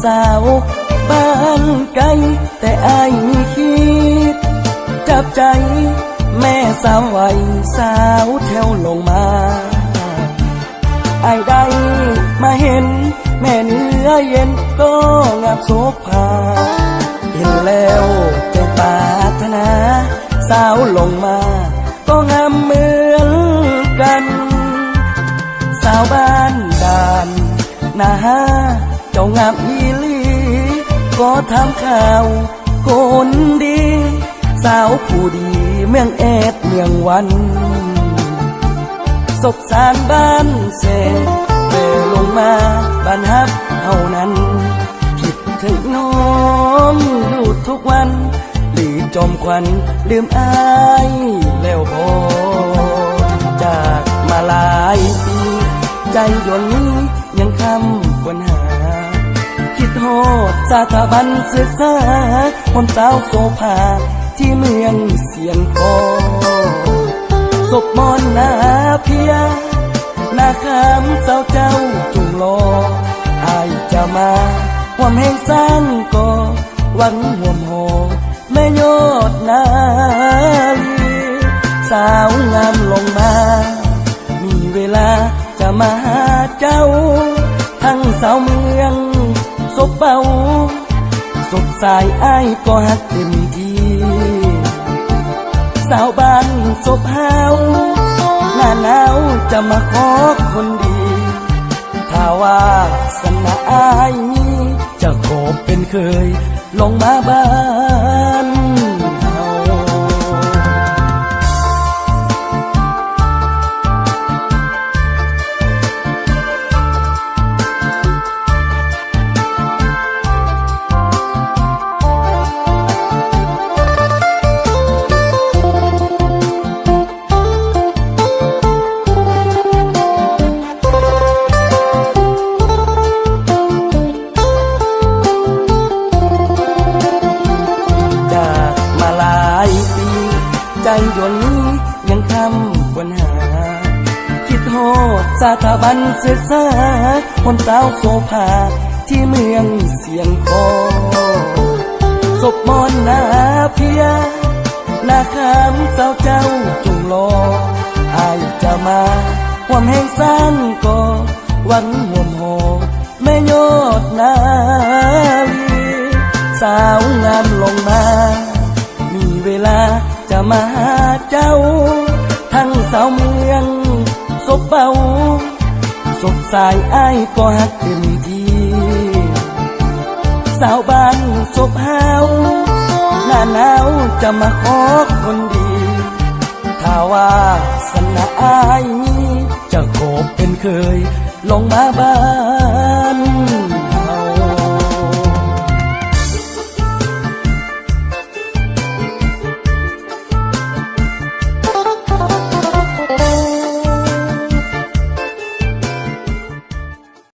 สาวบ้านไกลแต่อายมีคิดจับใจแม่สาววัยสาวแถวลงมาอายได้มาเห็นแม่เนื้อเย็นก็งามโสภาเห็นแล้วใจปรารถนาสาวลงมาก็งามเหมือนกันสาวบ้านด่านนาฮาเจ้างามอีหลีก็ทำข่าวคนดีสาวผู้ดีเมืองเอ็ดเมืองวันศกสารบ้านเสเวลงมาบ้านฮับเท่านั้นคิดถึงน้องอยู่ทุกวันหลีจมควันลืมอายแล้วพอจากมาหลายปีใจดวงนี้ยังคำควรหาคิดโหดสถาบันศึกษาคนสาวโสภาที่เมืองเสียงคอศพมอนนาเพียนาคำเจ้าเจ้าจุงรออายจะมาความแห่งสร้างก่อหวังห่วมโหแม่ยอดนาลีสาวงามลงมามีเวลาจะมาหาเจ้าทั้งสาวเมืองศพเบาศพสายอ้ายก็หักเต็มทีสาวบ้านศพเฮาหน้าหนาวจะมาขอคนดีถ้าว่าสนาอ้ายนี้จะขอเป็นเคยลงมาบ้านเฮาใจดวงนี้ยังคำควรหาคิดโหดสถาบันศึกษาคนสาวโสภาที่เมืองเสียงคอศพมอนนาเพียนาคำเจ้าเจ้าจุงรออายจะมาความแห่งสร้างก่อหวังห่วมโหแม่ยอดนาลีสาวงามลงมามีเวลาจะมาหาเจ้าทั้งสาวเมืองศพเบาศพสายอ้ายก็หักเต็มทีสาวบ้านศพเฮาหน้าหนาวจะมาขอคนดีถ้าว่าสนาอ้ายนี้จะขอเป็นเคยลงมาบ้าน